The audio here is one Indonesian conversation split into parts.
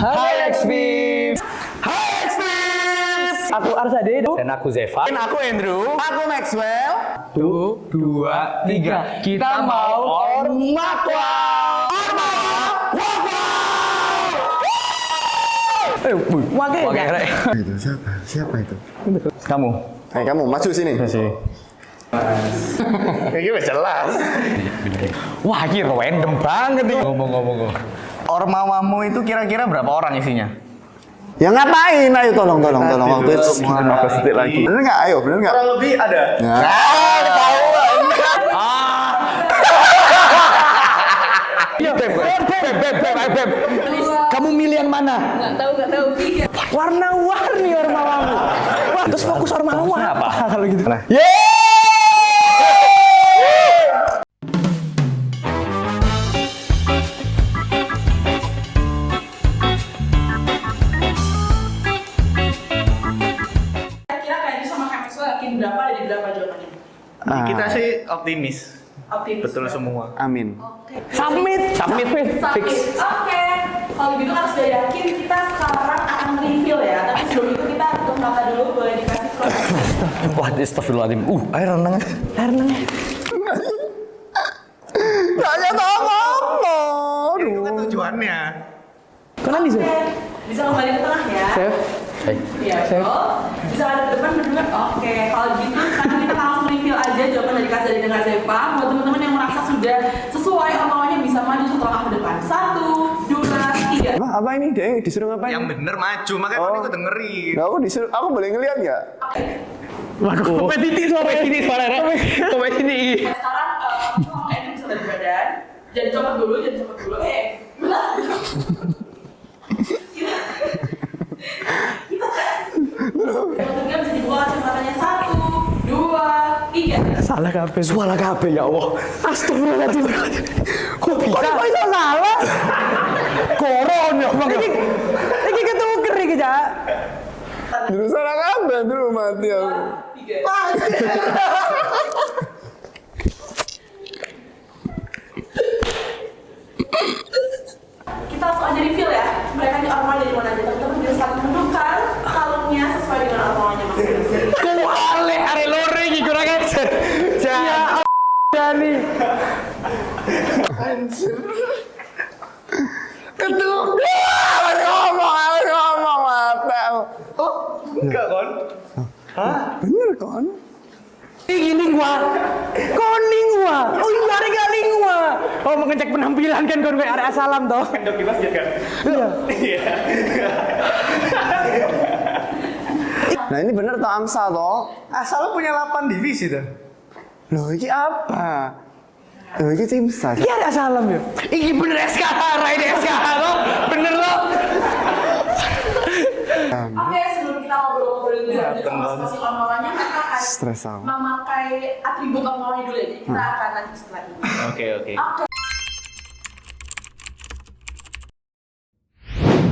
Hai Expips. Hai Expips. Aku Arsade dan aku Zeva. Dan aku Andrew. Aku Maxwell. 1, 2, 3. Kita mau Ormakwa. Itu siapa? Siapa itu? Kamu. Kamu maju sini. Kayaknya udah jelas. Wah, ini random banget nih. Ngomong-ngomong. Ormawamu itu kira-kira berapa orang isinya? Ya ngapain? Ayo tolong. Waktu itu Mohon maaf sedikit lagi. Bener nggak? Ayo, bener nggak? Kurang lebih ada. Tahu. Beb. Kamu milih yang mana? Nggak tahu. Warna-warni Ormawamu. Wah, terus fokus Ormawa apa? Kalau gitu. Kira-kira kayak gitu sama Kak Maxwell yakin berapa ada di berapa jawabannya? Kita sih optimis. Optimis. Betul semua. Amin. Oke. Submit Sakit. fix. Oke. Kalau gitu kan sudah yakin kita sekarang akan reveal ya. Tapi sebelum itu kita untuk kata dulu boleh dikasih proses. Wah, astagfirullahaladzim. Air renang. Tanya apa? Itu kan tujuannya. Kalian bisa? Bisa kembali ke tengah ya. Chef. Iya, betul. Bisa ada depan berdua. Oke, kalau gitu sekarang kita langsung reveal aja jawaban dari Kak Zadi dan Kak Zepa. Buat teman-teman yang merasa sudah sesuai omongannya bisa maju satu langkah ke depan. 1, 2, 3. Apa ini? Dia disuruh ngapain? Yang bener maju, makanya Oh. kan itu dengerin. Nah, aku boleh ngeliat nggak? Kompetitif suara. Kompetitif. Sekarang kamu Edu bisa dari badan. Jangan copot dulu. Kita bisa dibuka kacamatanya 1, 2, 3. Salah kabeh. Salah kabeh ya Allah. Astagfirullahaladzim. Kok bisa salah? Koron ya Bang. Iki ketuker iki, Cak. Dulu salah kabar dulu mati aku. 3. Kita langsung aja reveal ya. Mereka di aroma dari mana aja. Teman-teman bisa saling menukar kalungnya sesuai dengan aromanya masing-masing. Ku are lore iki kurang ajar. Ya Dani. Ketuker. Ngomong mata. Enggak kan? Bener kan? Iki lingwa. Koningwa. Oh iya are gak lingwa. Oh mau ngecek penampilan kan kon kowe arek asalam toh. Endok kipas ya kan? Iya. Nah ini bener toh Amsa toh? Asal punya 8 divisi dah. Loh ini apa? Loh ini Timsa. Iki arek asalam ya. Iki bener SKH, ini SKH loh. Bener loh. Oke, sebelum kita ngobrol-ngobrol dulu ya, sama spasi ormawanya, kita akan Stres aku. memakai atribut ormawanya dulu ya. Jadi kita akan lanjut setelah ini. Oke. Oke.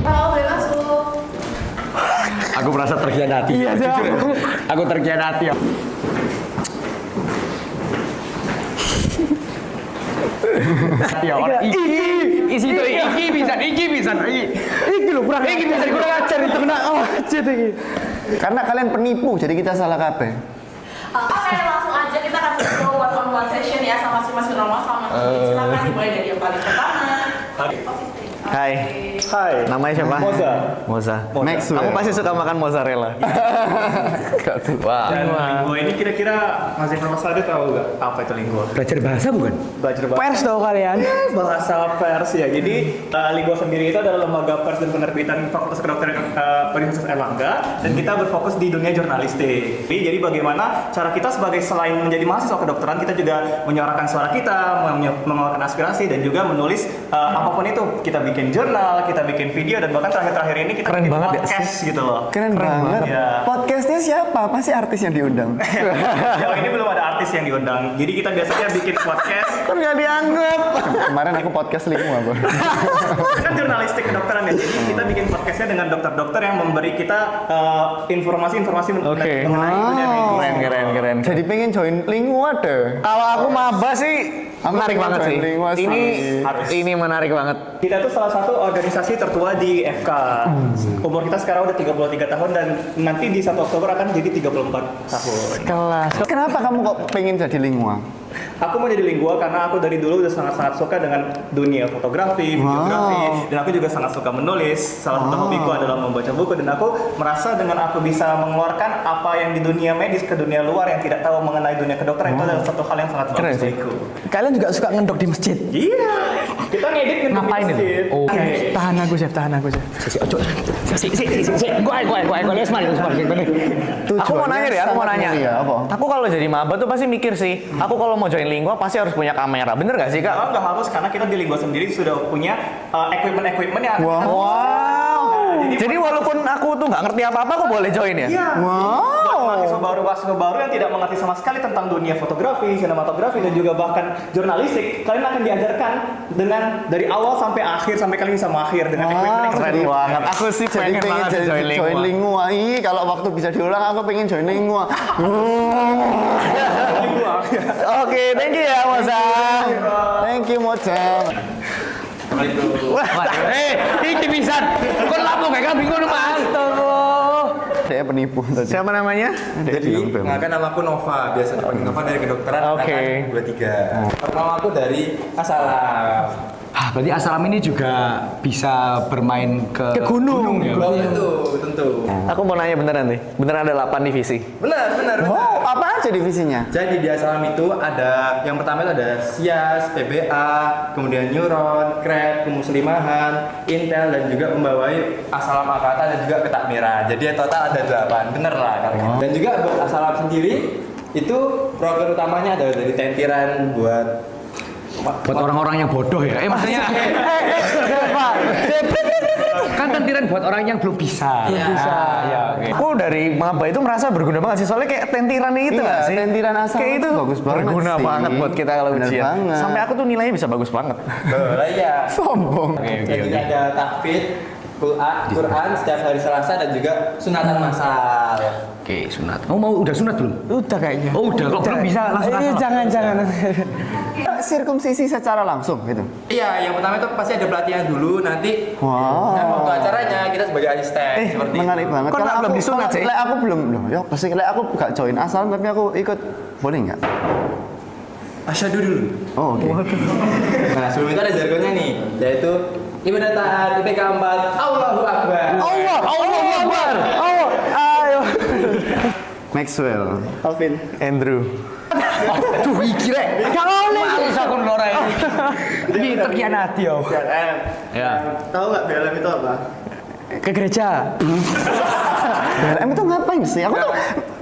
Halo, boleh masuk. Aku merasa terkhianati. Iya, aku terkhianati ya. Ya orang isi itu iki bisa. Iki lho kurang ajar itu kena aja iki. Karena kalian penipu jadi kita salah kabeh. Oke, langsung aja kita akan ngobrol one on one session ya sama masing-masing ormawa sama silakan dimulai dari yang paling pertama. Hai. Namanya siapa? Moza. Maxwell. Kamu pasti suka makan mozzarella. Wah. Dan lingua ini kira-kira Mas Zefar Mas Aldo tahu nggak apa itu lingua? Belajar bahasa bukan? Belajar bahasa Pers tau kalian. pers ya. Jadi lingua sendiri itu adalah lembaga pers dan penerbitan Fakultas Kedokteran Universitas Erlangga dan kita berfokus di dunia jurnalistik. Jadi bagaimana cara kita sebagai selain menjadi mahasiswa kedokteran kita juga menyuarakan suara kita, mengeluarkan aspirasi dan juga menulis apapun itu. Kita bikin jurnal, kita bikin video dan bahkan terakhir-terakhir ini kita Keren bikin banget ya podcast gitu loh. Keren banget. Ya. Podcastnya siapa? Pasti artis yang diundang. Jauh ini belum ada artis yang diundang. Jadi kita biasanya bikin podcast. Kan nggak dianggap. Kemarin aku podcast lingua bro. Kan jurnalistik kedokteran ya. Jadi kita bikin podcastnya dengan dokter-dokter yang memberi kita informasi-informasi mengenai itu dan itu. Keren. Jadi pengen join lingua deh. Kalau aku maba sih Aku menarik pengen banget join sih. lingua Ini sih. ini menarik banget. Kita tuh salah satu organisasi tertua di FK. Umur kita sekarang udah 33 tahun dan nanti di 1 Oktober akan jadi 34 tahun. Kelas. Kenapa kamu kok pengen jadi lingua? Aku mau jadi lingua karena aku dari dulu udah sangat-sangat suka dengan dunia fotografi, videografi, dan aku juga sangat suka menulis. Salah satu hobiku adalah membaca buku dan aku merasa dengan aku bisa mengeluarkan apa yang di dunia medis ke dunia luar yang tidak tahu mengenai dunia kedokteran itu adalah satu hal yang sangat bagus bagiku. Kalian juga suka ngendok di masjid? Iya, kita ngedit Ngapain itu? Oh, tahan aku, Chef, tahan aku, Chef. Aku mau nanya deh, aku mau nanya. Iya, apa? Aku kalau jadi maba tuh pasti mikir sih, aku kalau mau join lingua pasti harus punya kamera. Bener gak sih, Kak? Nggak harus karena kita di Lingua sendiri sudah punya equipment yang Jadi walaupun aku tuh nggak ngerti apa-apa, aku boleh join ya? Iya. Buat mahasiswa baru yang tidak mengerti sama sekali tentang dunia fotografi, sinematografi dan juga bahkan jurnalistik, kalian akan diajarkan dengan dari awal sampai akhir sampai kalian bisa mahir dengan equipment yang Keren banget. Aku sih Jadi pengen pengen banget join join lingua. lingua. Ih, kalau waktu bisa diulang aku pengen join lingua. Oke, thank you ya, Moza. Thank you, Mojang. Ini bisa. Kok lapo kayak bingung Mas? Saya penipu tadi. Siapa namanya? Jadi, kan nama aku Nova, biasa dipanggil Nova dari kedokteran Oke. angkatan 23. Nama aku dari Asalam. Berarti Asalam ini juga bisa bermain ke gunung. ya? Oh, tentu. Aku mau nanya beneran nih. Beneran ada 8 divisi. Benar. Wow, apa aja divisinya? Jadi di Asalam itu ada, yang pertama itu ada SIAS, PBA, kemudian Neuron, KREP, Kemuslimahan, Intel, dan juga membawai Asalam Angkatan dan juga Petak Merah. Jadi total ada 8, bener lah kalian. Dan juga buat Asalam sendiri, itu program utamanya adalah dari tentiran buat Orang-orang yang bodoh ya? Maksudnya kan tentiran buat orang yang belum bisa. Oke. Aku dari maba itu merasa berguna banget sih. Soalnya kayak tentiran itu Iya, nggak sih? tentiran asal kayak itu bagus banget berguna sih. banget buat kita kalau Bener ujian. banget. Sampai aku tuh nilainya bisa bagus banget. Boleh ya. Sombong. Jadi ada tahfidz, Quran setiap hari Selasa dan juga sunatan massal. Oke, sunat. Kamu mau udah sunat belum? Udah kayaknya. Oh, udah. Kok belum bisa langsung asal? Jangan. Sirkumsisi secara langsung gitu. Iya, yang pertama itu pasti ada pelatihan dulu, nanti Wow. dan waktu acaranya kita sebagai asisten seperti Menarik banget. Kok Kalau belum disunat sih? Lek aku belum loh. Ya pasti lek aku gak join Asalam tapi aku ikut, boleh nggak? asyhadu dulu. Oh, oke. Nah, sebelum itu ada jargonnya nih, yaitu ibadah taat IPK 4 Allahu Akbar. Allahu Akbar. Ayo. Maxwell. Alvin. Andrew. Aduh, iki rek. Males aku lora ini. Ini terkianati yo. Ya. Tahu nggak BLM itu apa? Ke gereja. BLM itu ngapain sih? Aku tuh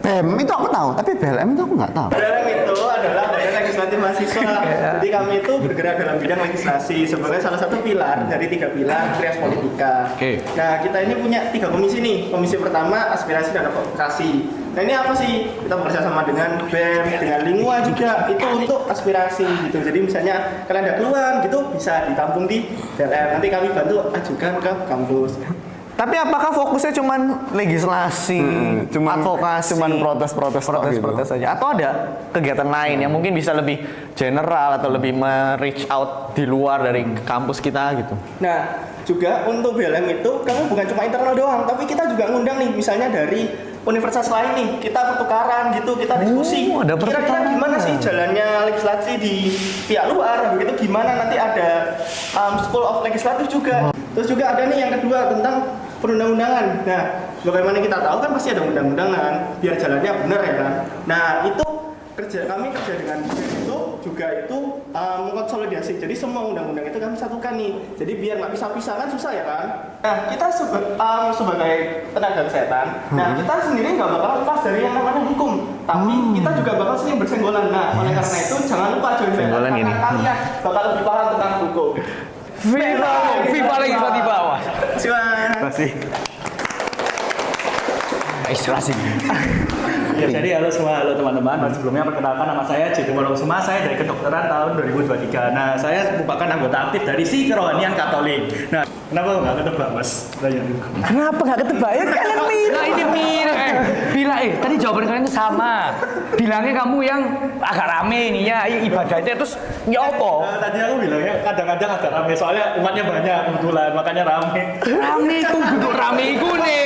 BEM itu aku tahu, tapi BLM itu aku nggak tahu. BLM itu adalah Badan Legislatif Mahasiswa. Jadi kami itu bergerak dalam bidang legislasi sebagai salah satu pilar dari 3 pilar Trias Politika. Oke. Nah, kita ini punya 3 komisi nih. Komisi pertama aspirasi dan advokasi. Nah, ini apa sih? Kita bekerja sama dengan BEM, dengan Lingua juga. Itu untuk aspirasi gitu. Jadi misalnya kalian ada keluhan gitu bisa ditampung di BLM. Nanti kami bantu ajukan ke kampus. Tapi apakah fokusnya cuman legislasi, advokasi, cuman protes-protes tok gitu. protes saja, atau ada kegiatan lain yang mungkin bisa lebih general atau lebih reach out di luar dari kampus kita gitu? Nah, juga untuk BLM itu kamu bukan cuma internal doang, tapi kita juga ngundang nih misalnya dari universitas lain nih, kita pertukaran gitu, kita diskusi. ada Kira-kira pertukaran. gimana sih jalannya legislasi di pihak luar, begitu gimana nanti ada School of Legislative juga. Terus juga ada nih yang kedua tentang perundang-undangan. Nah, bagaimana kita tahu kan pasti ada undang-undangan, biar jalannya benar ya kan. Nah, itu kami kerja dengan itu juga itu mengkonsolidasi. Jadi semua undang-undang itu kami satukan nih. Jadi biar nggak pisah-pisah kan susah ya kan. Nah, kita sebagai tenaga kesehatan, nah kita sendiri nggak bakal lepas dari yang namanya hukum. Tapi kita juga bakal sering bersenggolan. Nah, oleh karena itu jangan lupa join Senggolan karena ini. kalian bakal lebih paham tentang hukum. Viva lagi di bawah. Silakan. Masih. Istilah sih. Ya, jadi halo teman-teman. Sebelumnya perkenalkan nama saya Jitu Kusuma, saya dari kedokteran tahun 2023. Nah, saya merupakan anggota aktif dari Si Kerohanian Katolik. Nah, kenapa nggak ketebak, Mas? Kenapa nggak ketebak? Ya kalian mirip. Nah ini mirip. Tadi jawaban kalian itu sama. Bilangnya kamu yang agak rame nih ya ibadahnya terus nyopo. Tadi aku bilangnya kadang-kadang agak rame, soalnya umatnya banyak kebetulan, makanya rame. Rame ku duduk rame ku nih.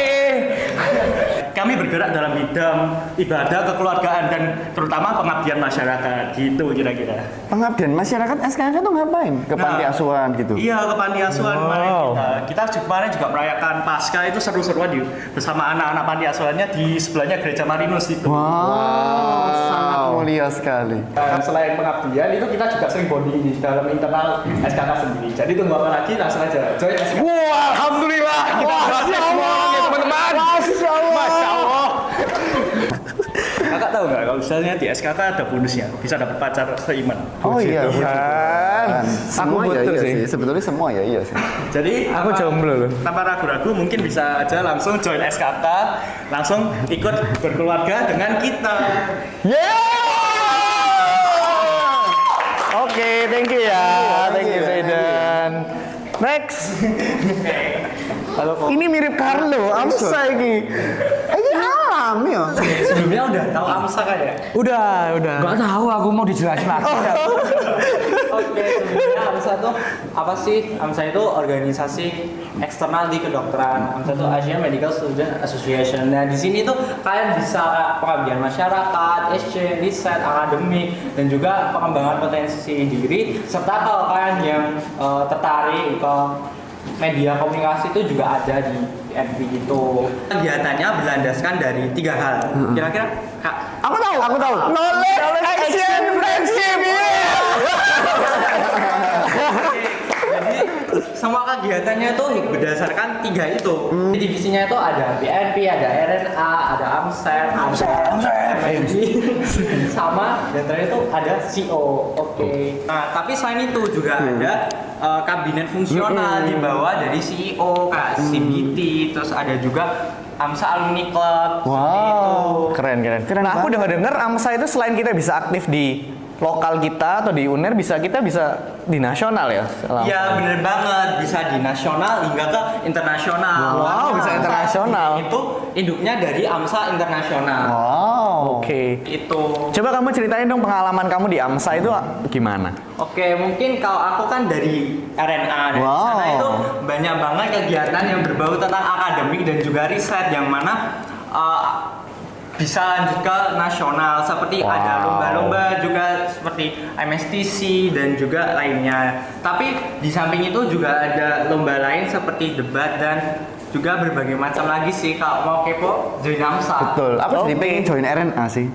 Kami bergerak dalam bidang ibadah kekeluargaan dan terutama pengabdian masyarakat, gitu kira-kira. Pengabdian masyarakat SKK tuh ngapain? Ke panti asuhan gitu. Iya, ke panti asuhan kemarin kita kemarin juga merayakan Paskah itu seru-seruan bersama anak-anak panti asuhannya di sebelahnya Gereja Marinus itu. Wow, sangat mulia sekali. Dan selain pengabdian itu kita juga sering bonding di dalam internal SKK sendiri. Jadi tunggu apa lagi, langsung aja join SKK. Wah, alhamdulillah kita berhasil semua ya teman-teman. Masya Allah. Kakak tahu nggak kalau misalnya di SKK ada bonusnya, bisa dapat pacar seiman. Oh iya, Tuhan. semua Aku ya butuh iya sih. sih. Sebetulnya semua ya iya sih. Jadi Aku jomblo loh. tanpa ragu-ragu mungkin bisa aja langsung join SKK, langsung ikut berkeluarga dengan kita. Oke, thank you ya. Thank you Zaidan. Next. Ini mirip Carlo, Amsa ini. Ini alam ya. Sebelumnya udah tahu AMSA kan ya? Udah. Gak tahu aku mau dijelasin lagi. Oke, sebenarnya AMSA itu apa sih? AMSA itu organisasi eksternal di kedokteran. AMSA itu Asian Medical Student Association. Nah, di sini tuh kalian bisa pengabdian masyarakat, exchange, riset, akademik, dan juga pengembangan potensi diri. Serta kalau kalian yang tertarik ke media komunikasi itu juga ada di PNP itu. Kegiatannya berlandaskan dari 3 hal. Kira-kira Kak, Aku tahu. Knowledge, action, friendship. jadi semua kegiatannya itu berdasarkan 3 itu. Di divisinya itu ada BNP, ada RNA, ada AMSEP, sama dan terakhir itu ada CO. Oke. Nah, tapi selain itu juga ada kabinet fungsional di bawah dari CEO, Kak, CBT, terus ada juga AMSA Alumni Club. seperti itu. Keren. Nah, aku dengar AMSA itu selain kita bisa aktif di lokal kita atau di UNER, kita bisa di nasional ya? Iya, bener banget, bisa di nasional hingga ke internasional. Wow, bisa internasional. Itu induknya dari AMSA Internasional. Wow. Oke. Itu. Coba kamu ceritain dong pengalaman kamu di AMSA itu gimana? Oke, mungkin kalau aku kan dari RNA dan di Wow. sana itu banyak banget kegiatan yang berbau tentang akademik dan juga riset yang mana bisa lanjut ke nasional seperti ada lomba-lomba juga seperti MSTC dan juga lainnya. Tapi di samping itu juga ada lomba lain seperti debat dan juga berbagai macam lagi sih. Kalau mau kepo join AMSA. Betul. Aku jadi Oke. pengen join RNA sih.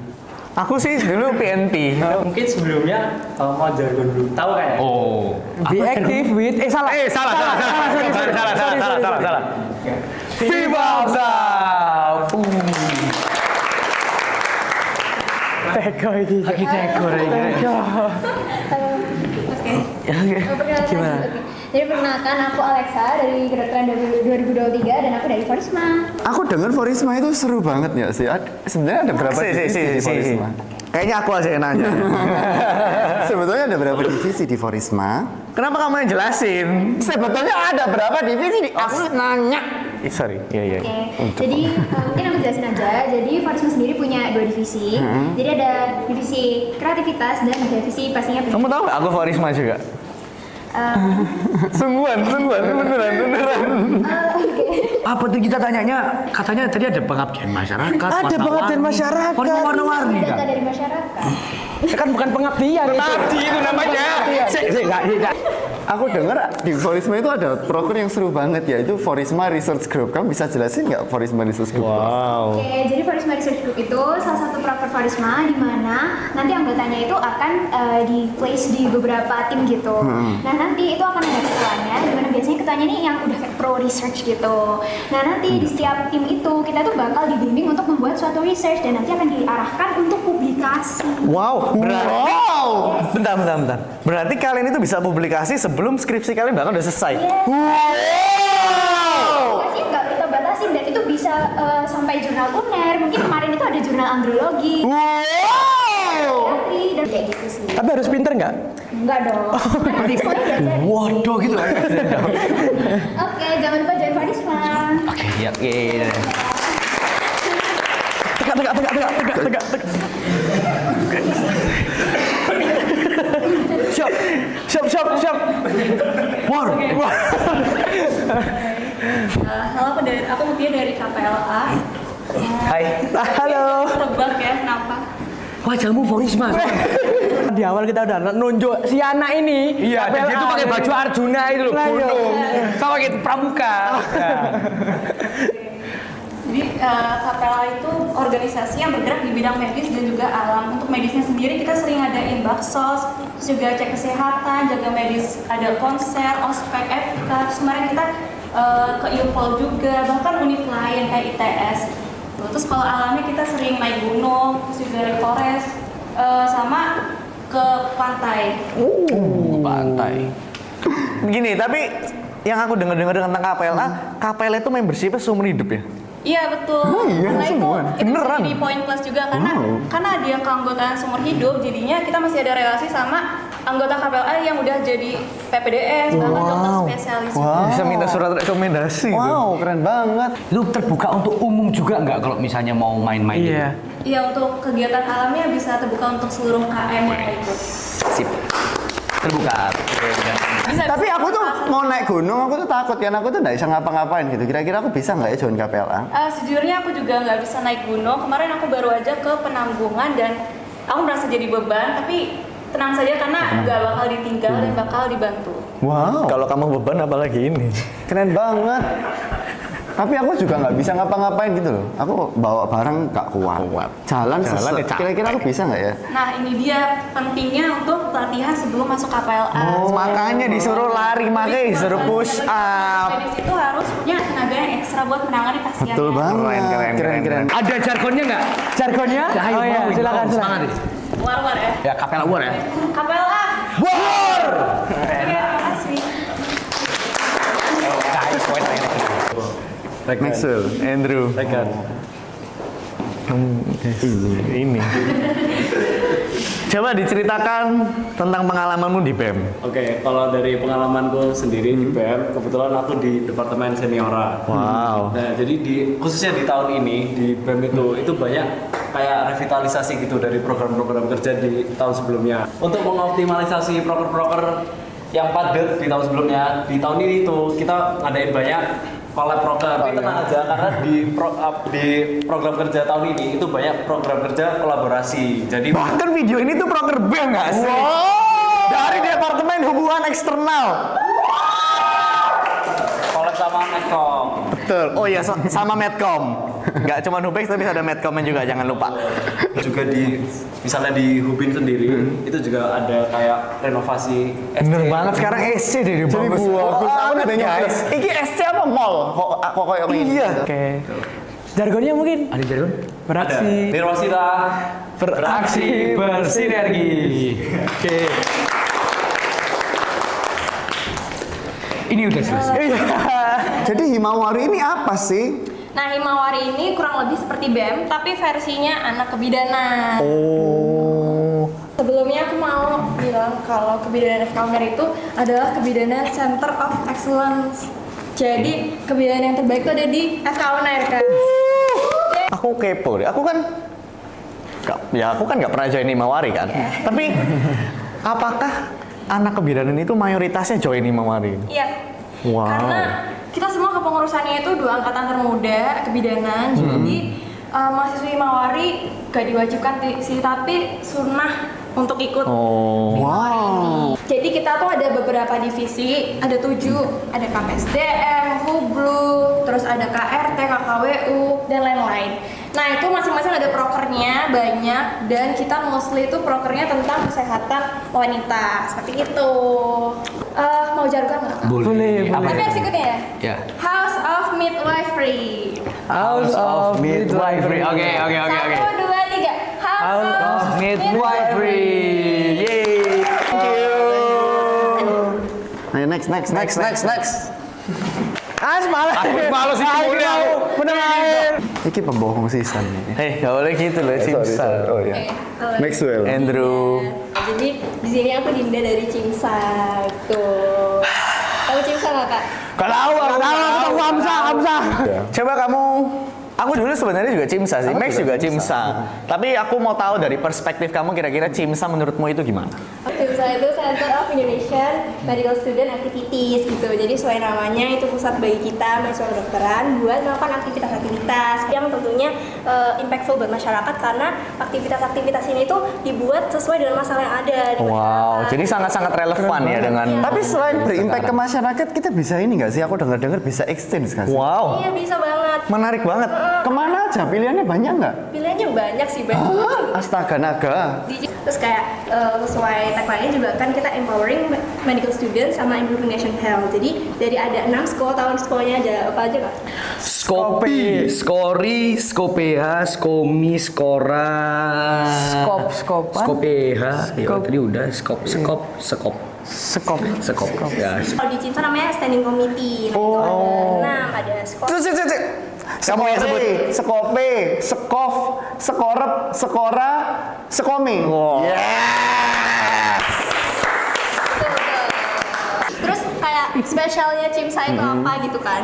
Aku sih dulu PNP. Mungkin sebelumnya mau jargon dulu. Tahu kan ya? Oh. Be active with salah. Salah. Viva AMSA. Teko ini. Lagi tekor aja. Gimana? Jadi perkenalkan aku Alexa dari kedokteran 2023 dan aku dari Forisma. Aku dengar Forisma itu seru banget ya sih. Sebenarnya ada berapa divisi di Forisma? Kayaknya aku aja yang nanya. Sebetulnya ada berapa divisi di Forisma? Kenapa kamu yang jelasin? Sebetulnya ada berapa divisi di aku nanya. Sorry, iya. Oke, jadi mungkin aku jelasin aja. Jadi Forisma sendiri punya 2 divisi. Jadi ada divisi kreativitas dan divisi pastinya Kamu tahu nggak aku Forisma juga? Sungguhan, beneran. Apa tuh kita tanyanya? Katanya tadi ada pengabdian masyarakat. Ada pengabdian masyarakat. Warna-warni data kan? dari masyarakat. Kan bukan pengabdian itu. Tadi itu namanya. Enggak. Aku dengar di Forisma itu ada program yang seru banget ya, itu Forisma Research Group. Kamu bisa jelasin nggak Forisma Research Group? Wow. Oke, jadi Forisma Research Group itu salah satu proker Forisma di mana nanti anggotanya itu akan di place di beberapa tim gitu. Nah nanti itu akan ada ketuanya, di mana biasanya ketuanya ini yang udah kayak pro research gitu. Nah nanti di setiap tim itu kita tuh bakal dibimbing untuk membuat suatu research dan nanti akan diarahkan untuk publikasi. Wow. Bentar. Berarti kalian itu bisa publikasi sebelum skripsi kalian bahkan udah selesai. Publikasi nggak kita batasin dan itu bisa sampai jurnal UNER, mungkin kemarin itu ada jurnal andrologi. Wow. Psikiatri, dan kayak gitu sih. Tapi harus pinter nggak? Enggak dong. Nanti semuanya diajarin. Waduh gitu. Oke, jangan lupa join Farisma. Oke, ya, oke. Tegak. Siap. War. Halo, aku Mutia dari KPLA. Hai. Halo. Tebak ya, kenapa? Wajahmu Forisma. Di awal kita udah nunjuk si anak ini. Iya, dan dia tuh pakai baju Arjuna itu loh, Nah, iya. gunung. Sama kayak pramuka. Jadi KPLA itu organisasi yang bergerak di bidang medis dan juga alam. Untuk medisnya sendiri kita sering ngadain baksos, terus juga cek kesehatan, jaga medis, ada konser, ospek, FK. Terus kemarin kita ke Ilpol juga, bahkan univ lain kayak ITS. Terus kalau alamnya kita sering naik gunung, terus juga naik forest, sama ke pantai. Pantai. Gini, tapi yang aku dengar tentang KPLA itu membershipnya seumur hidup ya? Iya betul. Karena itu Beneran? jadi poin plus juga karena dia keanggotaan seumur hidup, jadinya kita masih ada relasi sama anggota KPLA yang udah jadi PPDS, bahkan dokter spesialis. Bisa minta surat rekomendasi. Wow, keren banget. Lu terbuka untuk umum juga nggak kalau misalnya mau main-main gitu? Iya, untuk kegiatan alamnya bisa terbuka untuk seluruh KM yang ikut. Sip. Terbuka. Bisa, Tapi aku tuh mau naik gunung, aku tuh takut kan, aku tuh nggak bisa ngapa-ngapain gitu. Kira-kira aku bisa nggak ya join KPLA? Sejujurnya aku juga nggak bisa naik gunung. Kemarin aku baru aja ke Penanggungan dan aku merasa jadi beban, tapi tenang saja karena nggak bakal ditinggal dan bakal dibantu. Wow, Kalau kamu beban apalagi ini. keren banget. Tapi aku juga nggak bisa ngapa-ngapain gitu loh. Aku bawa barang nggak kuat. Jalan ya capek. Kira-kira aku bisa nggak ya? Nah ini dia pentingnya untuk latihan sebelum masuk KPLA. Makanya disuruh lari, makanya disuruh push up. Medis itu harus punya tenaga yang ekstra buat menangani pasien. Betul banget. Keren. Ada jargonnya nggak? Jargonnya? Ayo, Oh iya, mau, silakan. semangat deh. War-war ya. Ya, KPLA War ya. KPLA. War. Terima kasih. Maxwell. Andrew. Ini. Coba diceritakan tentang pengalamanmu di BEM. Oke, kalau dari pengalamanku sendiri di BEM, kebetulan aku di Departemen Seniora. Wow. Nah, jadi khususnya di tahun ini di BEM itu banyak kayak revitalisasi gitu dari program-program kerja di tahun sebelumnya. Untuk mengoptimalisasi proker-proker yang padat di tahun sebelumnya, di tahun ini tuh kita ngadain banyak collab program. Tapi tenang aja karena di program kerja tahun ini itu banyak program kerja kolaborasi. Jadi Bahkan video ini tuh proker BEM nggak sih? Dari Departemen Hubungan Eksternal. collab sama Medcom. Betul. Oh iya, sama Medcom. Nggak cuma Hubex tapi ada Medcomnya juga, jangan lupa. Juga misalnya di Hubin sendiri itu juga ada kayak renovasi Bener banget, sekarang SC deh dia bagus. Aku nadanya guys. Iki SC apa mall? Kok kayak ini? Iya. Oke. Jargonnya mungkin Ada jargon? beraksi. Nirwasita. Beraksi bersinergi. Oke. Ini udah selesai. Jadi Himawari ini apa sih? Nah, Himawari ini kurang lebih seperti BEM, tapi versinya anak kebidanan. Sebelumnya aku mau bilang kalau kebidanan FKUNER itu adalah kebidanan Center of Excellence. Jadi, kebidanan yang terbaik itu ada di FKUNER kan. Aku kepo deh. Aku kan nggak pernah join Himawari kan. Tapi apakah anak kebidanan itu mayoritasnya join Himawari? Iya. Wow. Karena kita semua kepengurusannya itu 2 angkatan termuda kebidanan. Jadi mahasiswa Himawari gak diwajibkan sih, tapi sunnah untuk ikut Himawari ini. Jadi kita tuh ada beberapa divisi, ada 7, ada KPSDM, Hublu, terus ada KRT, KKWU, dan lain-lain. Nah itu masing-masing ada prokernya banyak, dan kita mostly itu prokernya tentang kesehatan wanita, seperti itu. Mau jargon nggak? Boleh. Tapi harus ikutnya ya? Ya. House of Midwifery. House of Midwifery. Oke. 1, 2, 3. House of Midwifery. Yeay. Thank you. Ayo next. Malas sih. Aku malas itu mulai. Bener. Iki pembohong sisan nih. Hei, gak boleh gitu loh, Cimsa. Oh ya. Maxwell. Andrew. Jadi di sini aku Dinda dari Cimsa tuh. Tahu Cimsa nggak kak? Kalau aku tahu Hamzah. Coba kamu. Aku dulu sebenarnya juga Cimsa sih, Max juga Cimsa. Tapi aku mau tahu dari perspektif kamu kira-kira Cimsa menurutmu itu gimana? Cimsa itu Center of Indonesian Medical Student Activities gitu. Jadi sesuai namanya itu pusat bagi kita mahasiswa kedokteran buat melakukan aktivitas-aktivitas yang tentunya impactful buat masyarakat karena aktivitas-aktivitas ini tuh dibuat sesuai dengan masalah yang ada di Wow, jadi sangat-sangat relevan ya dengan. Tapi selain berimpact ke masyarakat, kita bisa ini nggak sih? Aku dengar-dengar bisa exchange nggak sih? Wow, Iya bisa banget. menarik banget. Kemana aja? Pilihannya banyak nggak? Pilihannya banyak sih, banyak. Astaga naga. Terus kayak sesuai tagline-nya juga kan kita empowering medical students sama improving nation health. Jadi dari ada 6 skor, tahun skornya ada apa aja kak? Skopi, Skori, Skoph, Skomi, Skora, Skopeha, ya tadi udah Skop. Ya. Kalau di Cimsa namanya standing committee. Nah, itu ada 6, ada skor. Kamu yang sebut. Sekope, Sekof, Sekorep, Sekora, Sekomi. Terus kayak spesialnya Cimsa itu apa gitu kan?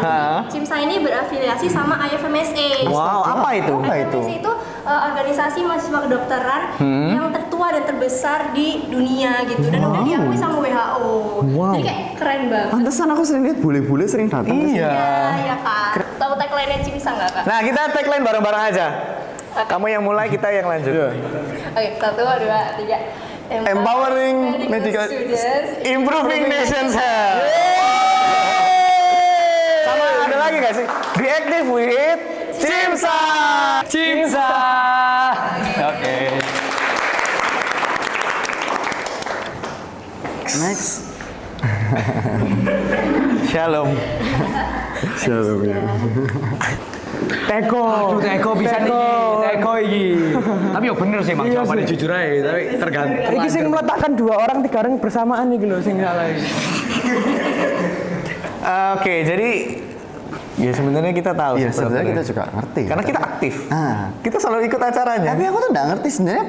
Cimsa ini berafiliasi sama IFMSA. Wow, apa itu? IFMSA itu organisasi mahasiswa kedokteran yang tertua dan terbesar di dunia gitu dan udah diakui sama WHO. Jadi kayak keren banget. Pantesan aku sering lihat bule-bule sering datang ke sini. Iya kan. Tahu tagline-nya Cimsa nggak kak? Nah, kita tagline bareng-bareng aja. Kamu yang mulai, kita yang lanjut. Oke, 1, 2, 3. Empowering medical students, Improving nation's health. Sama ada lagi gak sih? Be active with Cimsa. Cimsa. Oke. Next. Shalom. Shalom ya. Aduh, Teko bisa nih, Teko iki. Tapi ya bener sih, Mang, jawabannya jujur aja, tapi tergantung. Iki sing meletakkan 2 orang 3 orang bersamaan iki lho sing salah iki. Oke, jadi ya sebenarnya kita tahu. Iya, sih sebenarnya kita program. juga ngerti. Karena kita aktif. Kita selalu ikut acaranya. Tapi aku tuh nggak ngerti sebenarnya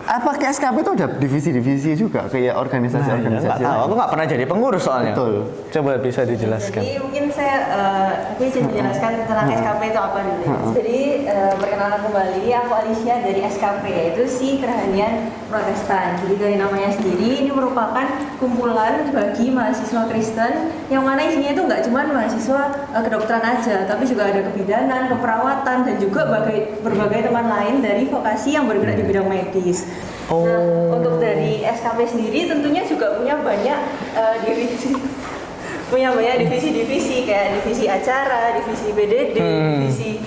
apa ke SKP itu ada divisi-divisi juga kayak organisasi-organisasi. Nggak tahu, aku nggak pernah jadi pengurus soalnya. Betul. Coba bisa dijelaskan. Jadi mungkin aku bisa menjelaskan tentang SKP itu apa dulu. Jadi perkenalan kembali, aku Alicia dari SKP, yaitu si Kerahanian Protestan. Jadi dari namanya sendiri ini merupakan kumpulan bagi mahasiswa Kristen yang mana isinya itu nggak cuma mahasiswa kedokteran aja, tapi juga ada kebidanan, keperawatan, dan juga berbagai teman lain dari vokasi yang bergerak di bidang medis. Nah, untuk dari SKP sendiri tentunya juga punya banyak divisi-divisi kayak divisi acara, divisi BDD, divisi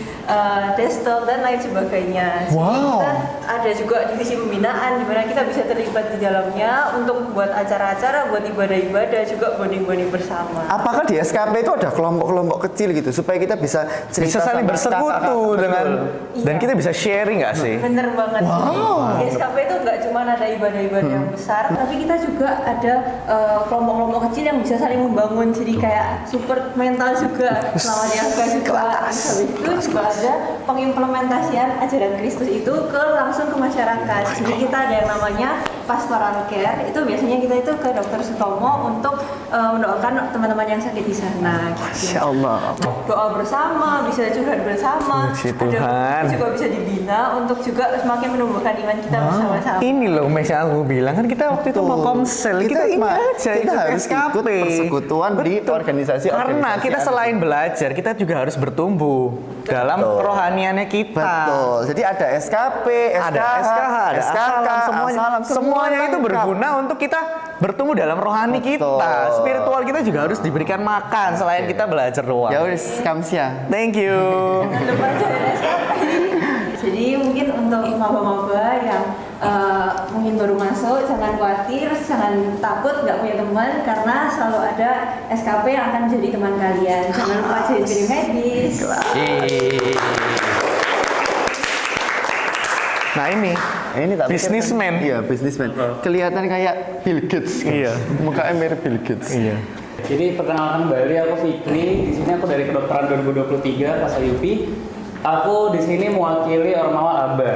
desktop dan lain sebagainya. Wow. Kita ada juga divisi pembinaan di mana kita bisa terlibat di dalamnya untuk buat acara-acara, buat ibadah-ibadah, juga bonding-bonding bersama. Apakah di SKP itu ada kelompok-kelompok kecil gitu supaya kita bisa cerita Bisa saling sama bersekutu kakak-kakak? dengan dan kita bisa sharing nggak sih? Bener banget. Di SKP itu nggak cuma ada ibadah-ibadah yang besar, tapi kita juga ada kelompok-kelompok kecil yang bisa saling membangun. Jadi kayak support mental juga selama di juga. Habis itu juga ada pengimplementasian ajaran Kristus itu langsung ke masyarakat. Jadi kita ada yang namanya pastoral care. Itu biasanya kita itu ke Dr. Sutomo untuk mendoakan teman-teman yang sakit di sana. Masya Allah. Doa bersama, bisa curhat bersama. Puji Tuhan. Ada juga bisa dibina untuk juga semakin menumbuhkan iman kita bersama-sama. Ini loh, Mas, yang aku bilang kan kita waktu itu mau komsel, kita ini aja kita ikut harus SKP. ikut persekutuan di organisasi. Karena kita selain belajar, kita juga harus bertumbuh dalam kerohaniannya kita. Betul. Jadi ada SKP, Ada SKH, ada SKK, semuanya. Asalam, Semuanya itu lengkap. berguna untuk kita bertumbuh dalam rohani kita. Spiritual kita juga harus diberikan makan selain kita belajar doang. Ya wis, kamsia. Thank you. Jadi mungkin untuk maba-maba yang mungkin baru masuk, jangan khawatir, jangan takut nggak punya teman karena selalu ada SKP yang akan menjadi teman kalian. Jangan lupa jadi medis. Nah ini tapi Businessman. Iya, businessman. Kelihatan kayak Bill Gates. Iya. Mukanya mirip Bill Gates. Iya. Jadi perkenalkan kembali, aku Fikri. Di sini aku dari kedokteran 2023 pas IUP. Aku di sini mewakili Ormawa Aba.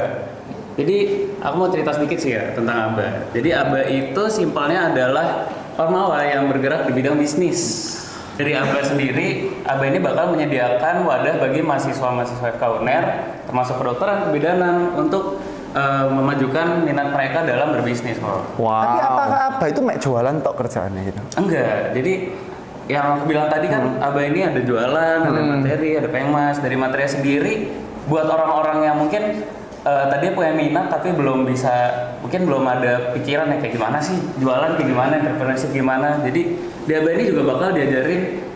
Jadi aku mau cerita sedikit sih ya tentang Aba. Jadi Aba itu simpelnya adalah Ormawa yang bergerak di bidang bisnis. Dari Aba sendiri, Aba ini bakal menyediakan wadah bagi mahasiswa-mahasiswa FK UNER, termasuk kedokteran, kebidanan, untuk memajukan minat mereka dalam berbisnis. Tapi apakah Aba itu mek jualan tok kerjaannya gitu? Enggak, jadi yang aku bilang tadi kan Aba ini ada jualan, ada materi, ada pengmas. Dari materi sendiri, buat orang-orang yang mungkin tadi punya minat tapi belum bisa, mungkin belum ada pikiran kayak gimana sih jualan, kayak gimana, entrepreneurship gimana. Jadi di Aba ini juga bakal diajarin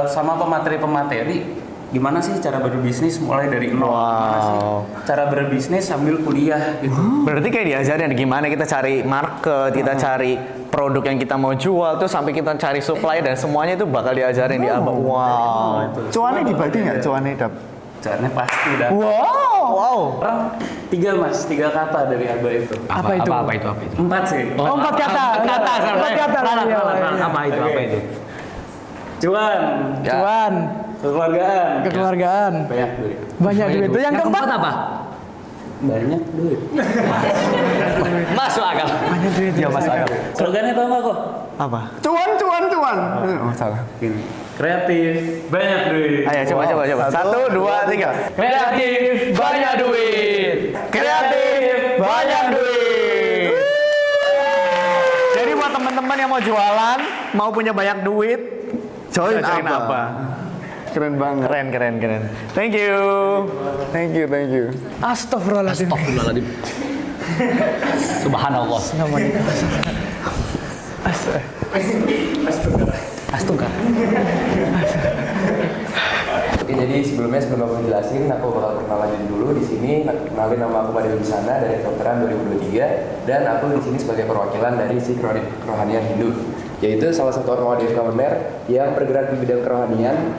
sama pemateri-pemateri gimana sih cara berbisnis mulai dari nol, gimana sih cara berbisnis sambil kuliah gitu. Berarti kayak diajarin gimana kita cari market, kita cari produk yang kita mau jual tuh sampai kita cari supply dan semuanya itu bakal diajarin di Aba. Wow. Cuannya dibagi nggak? Cuannya Caranya pasti dah. Wow. Orang 3 kata dari Aba itu. Apa itu? 4 sih. Oh, 4 kata. Empat kata. Apa itu? Cuan. Kekeluargaan. Banyak duit. Itu yang keempat apa? Banyak duit. Masuk akal. Banyak duit. Ya masuk akal. Slogannya tau nggak kok? Apa? Cuan. Oh, salah. Gini. Kreatif, banyak duit. Ayo coba. 1, 2, 3. Kreatif, banyak duit. Kreatif, banyak duit. Jadi buat teman-teman yang mau jualan, mau punya banyak duit, join apa? Keren banget. Keren. Thank you. Astagfirullahaladzim. Subhanallah. Astaga. Oke, jadi sebelum aku jelasin, aku bakal perkenalan dulu di sini. Kenalin, nama aku Madil Bisana dari Kedokteran 2023, dan aku di sini sebagai perwakilan dari si kerohanian Hindu, yaitu salah satu ormawa di FK UNER yang bergerak di bidang kerohanian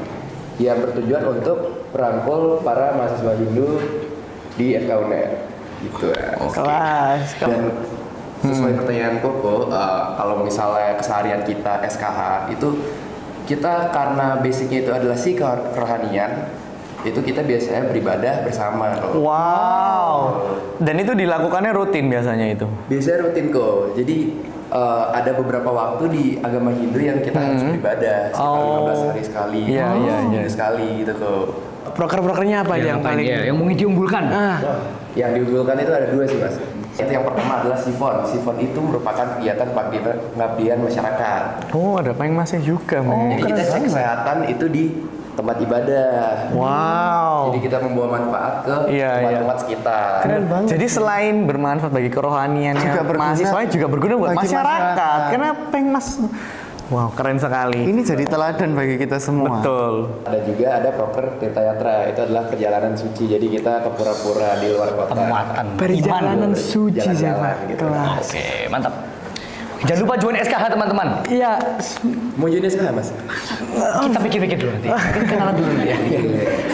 yang bertujuan untuk merangkul para mahasiswa Hindu di FK UNER. Gitu ya. Kelas. Dan sesuai pertanyaan Koko, kalau misalnya keseharian kita SKH itu kita karena basicnya itu adalah si kerohanian, itu kita biasanya beribadah bersama. Wow. Dan itu dilakukannya rutin biasanya itu? Biasanya rutin kok. Jadi ada beberapa waktu di agama Hindu yang kita harus beribadah sekitar 15 hari sekali, sekali gitu kok. Broker-brokernya apa yang paling yang mungkin diunggulkan? Yang diunggulkan itu ada 2 sih mas. Itu yang pertama adalah Sifon. Sifon itu merupakan kegiatan pengabdian masyarakat. Oh, ada pengmasnya juga, men. Jadi kita cek kesehatan itu di tempat ibadah. Wow. Jadi kita membawa manfaat ke tempat-tempat sekitar. Keren banget. Jadi selain bermanfaat bagi kerohaniannya mahasiswa juga berguna buat masyarakat. Karena pengmas. Wow, keren sekali. Ini jadi teladan bagi kita semua. Betul. Ada proker Tirta Yatra, itu adalah perjalanan suci. Jadi kita ke pura-pura di luar kota. Perjalanan suci jalan-jalan gitu. Oke, mantap. Jangan lupa join SKH teman-teman. Iya. Mau join SKH mas? Kita pikir-pikir dulu nanti. Kita kenalan dulu ya.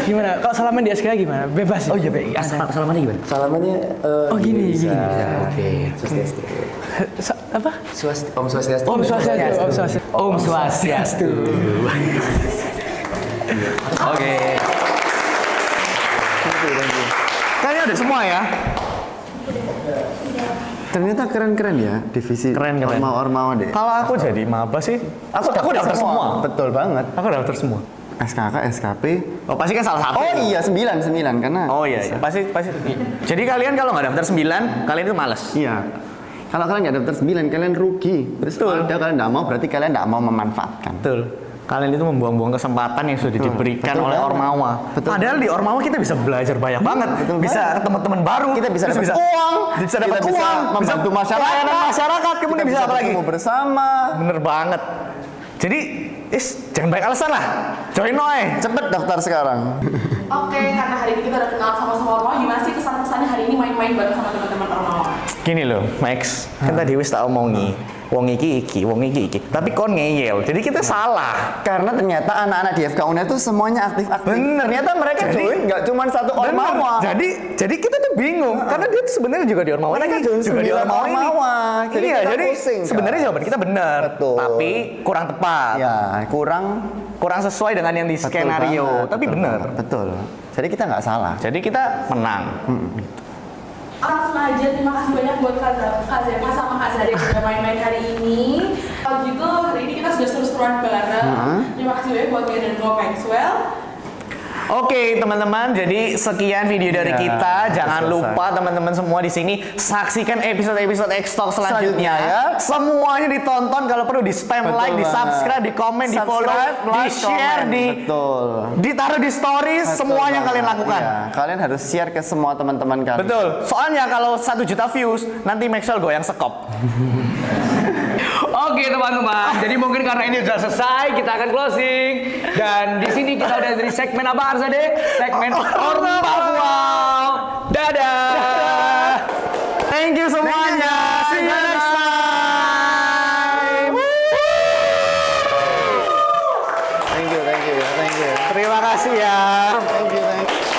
Gimana? Kalau salaman di SKH gimana? Bebas ya? Oh iya, salamannya gimana? Salamannya gini. Oke. Swastiastu. Apa? Om Swastiastu. Om Swastiastu. Oke. Kalian ada semua ya? Ternyata keren-keren ya divisi ormawa deh. Kalau aku jadi maba sih, aku daftar semua. Betul banget. Aku daftar semua. SKK, SKP. Oh pasti kan salah satu. Oh iya 9 karena. Oh iya, pasti. Jadi kalian kalau nggak daftar 9, kalian itu malas. Iya. Kalau kalian nggak daftar 9, kalian rugi. Betul. Ada kalian nggak mau, berarti kalian nggak mau memanfaatkan. Betul. Kalian itu membuang-buang kesempatan yang sudah diberikan oleh Ormawa. Padahal di Ormawa kita bisa belajar banyak banget. Bisa ketemu teman baru. Kita bisa dapat uang. Bisa dapat uang. Bisa membantu masyarakat. Kemudian bisa apa lagi? Mau bersama. Bener banget. Jadi, jangan banyak alasan lah. Join noy. Cepet daftar sekarang. Oke, karena hari ini kita udah kenal sama Ormawa, gimana sih kesan-kesannya hari ini main-main bareng sama teman-teman Ormawa? Gini loh, Max. Kan tadi wis tak omongi. Wong iki. Tapi kon ngeyel. Jadi kita salah. Karena ternyata anak-anak di FK UNER itu semuanya aktif-aktif. Bener. Ternyata mereka nggak cuma satu Ormawa. Jadi kita tuh bingung. Karena dia tuh sebenarnya juga di Ormawa. Mereka juga di Ormawa ini. Iya, jadi sebenarnya jawaban kita benar. Betul. Tapi kurang tepat. Ya, kurang kurang sesuai dengan yang di Betul skenario. banget, Tapi betul benar. banget, betul. Jadi kita nggak salah. Jadi kita menang. Langsung aja, terima kasih banyak buat Kak Zepa sama Kak Zari yang udah main-main hari ini. Kalau gitu, hari ini kita sudah seru-seruan bareng. Terima kasih banyak buat Gaya dan Go Maxwell. Oke teman-teman, jadi sekian video dari kita. Jangan selesai. lupa teman-teman semua di sini saksikan episode-episode X-Talk selanjutnya ya. Semuanya ditonton, kalau perlu di spam, Betul like, di banget. subscribe, di komen, di follow, Subscribe, di like, share, comment. di Betul. ditaruh di stories, Betul semua yang banget. kalian lakukan. Iya, kalian harus share ke semua teman-teman kalian. Betul. Soalnya kalau 1 juta views, nanti Maxwell goyang sekop. Oke teman-teman, jadi mungkin karena ini sudah selesai, kita akan closing. Dan di sini kita udah dari segmen apa Arsade? Segmen Orba Wow. Dadah. Thank you semuanya. See you next time. Thank you. Terima kasih ya. Thank you.